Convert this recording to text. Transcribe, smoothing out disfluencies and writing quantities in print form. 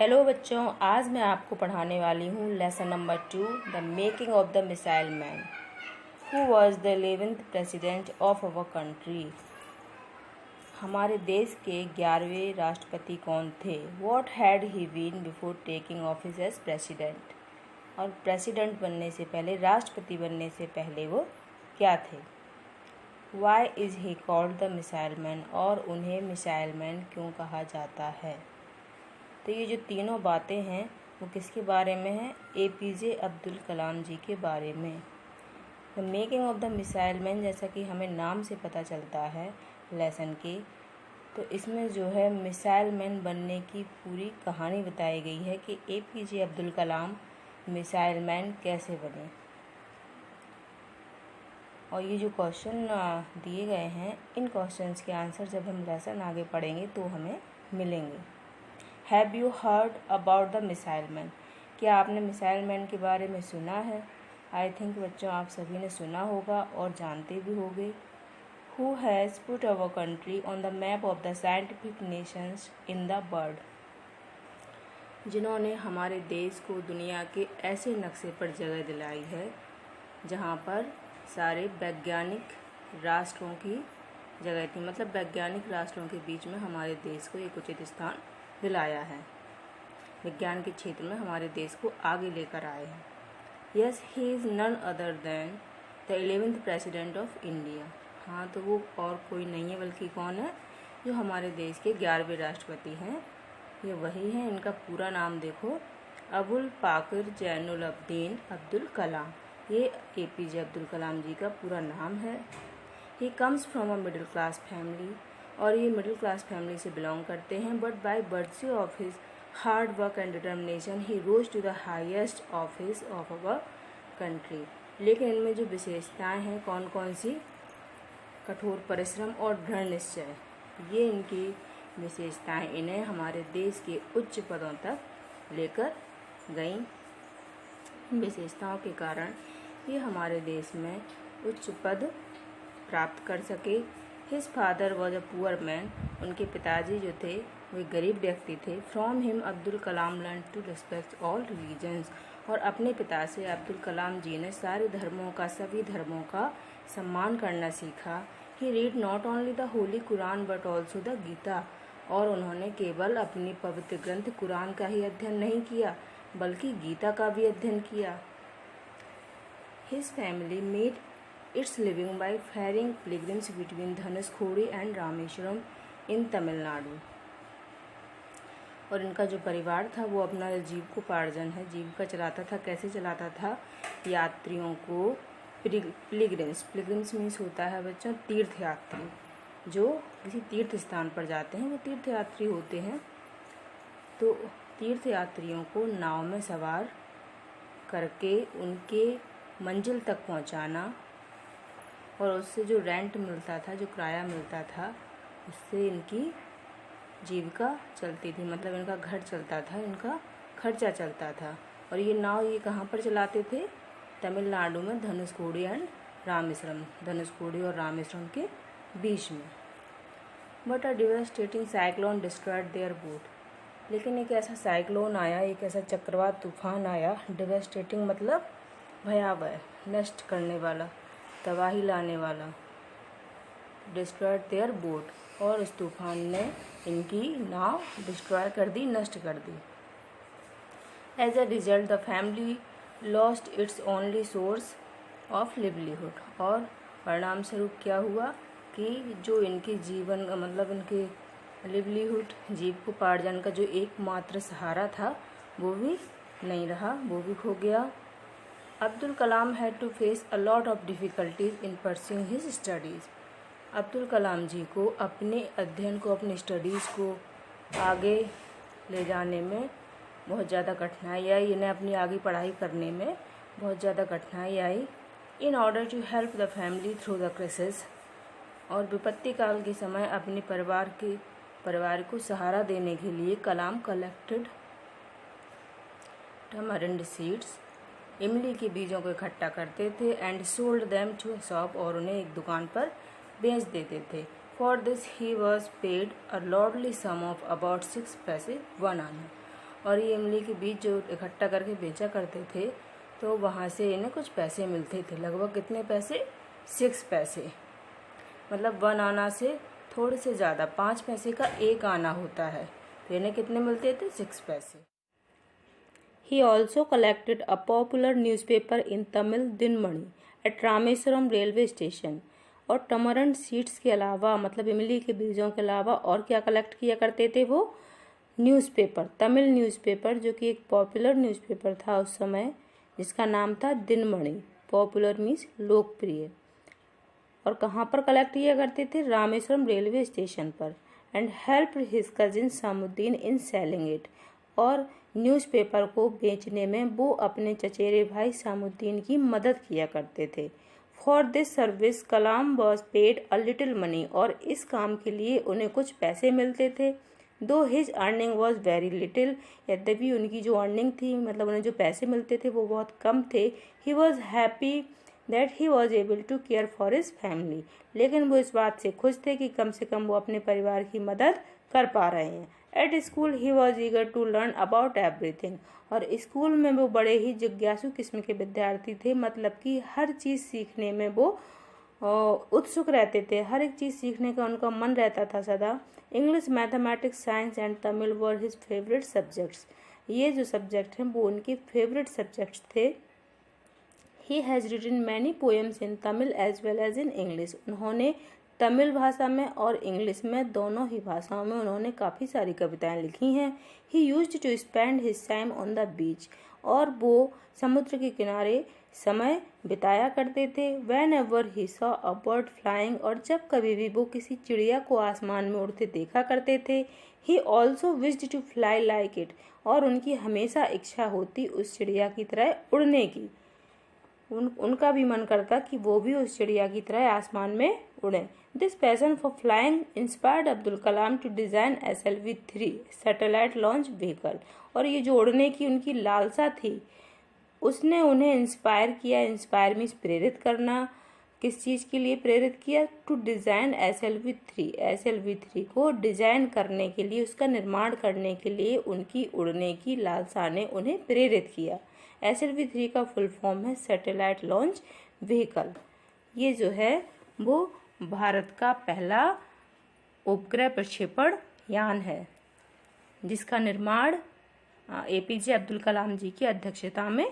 Hello बच्चों, आज मैं आपको पढ़ाने वाली हूँ lesson number 2 the making of the missile man. Who was the 11th president of our country. हमारे देश के 11वें राष्ट्रपति कौन थे। What had he been before taking office as president. और प्रेसिडेंट बनने से पहले, राष्ट्रपति बनने से पहले वो क्या थे। Why is he called the missile man, और उन्हें मिसाइल मैन क्यों कहा जाता है। तो ये जो तीनों बातें हैं वो किसके बारे में हैं, APJ अब्दुल कलाम जी के बारे में। The making of the missile man, जैसा कि हमें नाम से पता चलता है लेसन के, तो इसमें जो है मिसाइल मैन बनने की पूरी कहानी बताई गई है कि APJ Abdul Kalam missile man कैसे बने। और ये जो क्वेश्चन दिए गए हैं, इन क्वेश्चंस के आंसर जब हम लेसन आगे पढ़ेंगे तो हमें मिलेंगे। Have you heard about the missile man. क्या आपने मिसाइल मैन के बारे में सुना है। आई थिंक बच्चों आप सभी ने सुना होगा और जानते भी होंगे। Who has put our country on the map of the scientific Nations in the world. जिन्होंने हमारे देश को दुनिया के ऐसे नक्शे पर जगह दिलाई है जहाँ पर सारे वैज्ञानिक राष्ट्रों की जगह थी, मतलब वैज्ञानिक राष्ट्रों के बीच में हमारे देश को एक उचित स्थान दिलाया है। विज्ञान के क्षेत्र में हमारे देश को आगे लेकर आए हैं। Yes, he is none other than the 11th president of India. हाँ, तो वो और कोई नहीं है बल्कि कौन है, जो हमारे देश के 11वें राष्ट्रपति हैं, ये वही हैं। इनका पूरा नाम देखो, अबुल पाकिर जैनुल अब्दीन अब्दुल कलाम। ये APJ अब्दुल कलाम जी का पूरा नाम है। He comes from a middle class family, और ये मिडिल क्लास फैमिली से बिलोंग करते हैं। But by virtue of his hard work and determination he rose to the highest office of our country. लेकिन इनमें जो विशेषताएं हैं कौन कौन सी, कठोर परिश्रम और दृढ़ निश्चय, ये इनकी विशेषताएं इन्हें हमारे देश के उच्च पदों तक लेकर गई। विशेषताओं के कारण ये हमारे देश में उच्च पद प्राप्त कर सके। His father was a poor man. उनके पिताजी जो थे वे गरीब व्यक्ति थे। From him Abdul Kalam learn to respect all religions. और अपने पिता से अब्दुल कलाम जी ने सारे धर्मों का, सभी धर्मों का सम्मान करना सीखा। He read not only the holy Quran but also the Gita. और उन्होंने केवल अपनी पवित्र ग्रंथ कुरान का ही अध्ययन नहीं किया बल्कि गीता का भी अध्ययन किया। His family made its living by ferrying pilgrims between Dhanushkodi and Rameswaram in Tamil Nadu. और इनका जो परिवार था वो अपना जीविकोपार्जन है, जीविका चलाता था। कैसे चलाता था, यात्रियों को पिलग्रिम्स मीन्स होता है बच्चों तीर्थयात्री, जो किसी तीर्थ स्थान पर जाते हैं वो तीर्थयात्री होते हैं। तो तीर्थयात्रियों को नाव में सवार करके उनके मंजिल तक पहुंचाना, और उससे जो रेंट मिलता था, जो किराया मिलता था, उससे इनकी जीविका चलती थी, मतलब इनका घर चलता था, इनका खर्चा चलता था। और ये नाव ये कहाँ पर चलाते थे, तमिलनाडु में धनुषकोडी एंड रामेश्वरम, धनुषकोडी और रामेश्वरम के बीच में। But a devastating cyclone destroyed their boat. लेकिन एक ऐसा साइक्लोन आया, एक ऐसा चक्रवात तूफान आया, डिवास्टेटिंग मतलब भयावह, नष्ट करने वाला, तबाही लाने वाला, डिस्ट्रॉयड देयर बोट, और उस तूफान ने इनकी नाव डिस्ट्रॉय कर दी, नष्ट कर दी। As a result the family lost its only source of livelihood. और परिणाम स्वरूप क्या हुआ कि जो इनके जीवन, मतलब इनके लिवलीहुड, जीविकोपार्जन का जो एकमात्र सहारा था वो भी नहीं रहा, वो भी खो गया। Abdul Kalam had to face a lot of difficulties in pursuing his studies. Abdul Kalam ji को अपने अध्ययन को, अपने स्टडीज़ को आगे ले जाने में बहुत ज़्यादा कठिनाई आई। इन्हें अपनी आगे पढ़ाई करने में बहुत ज़्यादा कठिनाई आई। In order to help the family through the crisis. और विपत्ति काल के समय अपने परिवार को सहारा देने के लिए कलाम कलेक्टेड टमारिंड सीड्स, इमली के बीजों को इकट्ठा करते थे, and sold them to shop, और उन्हें एक दुकान पर बेच देते थे। For this he was paid a lordly sum of about 6 पैसे 1 आना। और ये इमली के बीज जो इकट्ठा करके बेचा करते थे, तो वहाँ से इन्हें कुछ पैसे मिलते थे। लगभग कितने पैसे? 6 पैसे। मतलब 1 आना से थोड़े से ज़्यादा, 5 पैसे का 1 आना होता है, तो इन्हें कितने मिलते थे? 6 पैसे। He also collected a popular newspaper in Tamil, Dinmani, at Rameswaram railway station. और टमरंड सीड्स के अलावा, मतलब इमली के बीजों के अलावा और क्या कलेक्ट किया करते थे वो? न्यूज़पेपर, तमिल न्यूज़पेपर, जो कि एक पॉपुलर न्यूज़पेपर था उस समय, जिसका नाम था दिनमणि। पॉपुलर मीन्स लोकप्रिय। और कहाँ पर कलेक्ट किया करते थे? रामेश्वरम रेलवे स्टेशन पर। And helped his cousin Samsuddin in selling it. और न्यूज़पेपर को बेचने में वो अपने चचेरे भाई सामुद्दीन की मदद किया करते थे। For this service Kalam was paid a little money. और इस काम के लिए उन्हें कुछ पैसे मिलते थे। दो his earning was very little. यद्यपि उनकी जो अर्निंग थी, मतलब उन्हें जो पैसे मिलते थे वो बहुत कम थे। He was happy that he was able to care for his family. लेकिन वो इस बात से खुश थे कि कम से कम वो अपने परिवार की मदद कर पा रहे हैं। At school he was eager to learn about everything. और स्कूल में वो बड़े ही जिज्ञासु किस्म के विद्यार्थी थे, मतलब कि हर चीज़ सीखने में वो उत्सुक रहते थे। हर एक चीज़ सीखने का उनका मन रहता था सदा। English, mathematics, science and Tamil were his favourite subjects. ये जो सब्जेक्ट हैं वो उनके फेवरेट सब्जेक्ट्स थे। He has written many poems in Tamil as well as in English. उन्होंने तमिल भाषा में और इंग्लिश में, दोनों ही भाषाओं में उन्होंने काफ़ी सारी कविताएं लिखी हैं। He used to spend his time on the beach. और वो समुद्र के किनारे समय बिताया करते थे। Whenever he saw a bird flying. और जब कभी भी वो किसी चिड़िया को आसमान में उड़ते देखा करते थे। He also wished to fly like it. और उनकी हमेशा इच्छा होती उस चिड़िया की तरह उड़ने की। उनका भी मन करता कि वो भी उस चिड़िया की तरह आसमान में उड़ें। This passion for flying inspired Abdul Kalam to design SLV-3 satellite launch vehicle. और ये जो उड़ने की उनकी लालसा थी, उसने उन्हें इंस्पायर किया। इंस्पायर मीन्स प्रेरित करना। किस चीज़ के लिए प्रेरित किया? To design SLV-3। SLV-3 को डिज़ाइन करने के लिए, उसका निर्माण करने के लिए उनकी उड़ने की लालसा ने उन्हें प्रेरित किया। SLV-3 का फुल फॉर्म है सैटेलाइट लॉन्च व्हीकल। ये जो है वो भारत का पहला उपग्रह प्रक्षेपण यान है, जिसका निर्माण APJ अब्दुल कलाम जी की अध्यक्षता में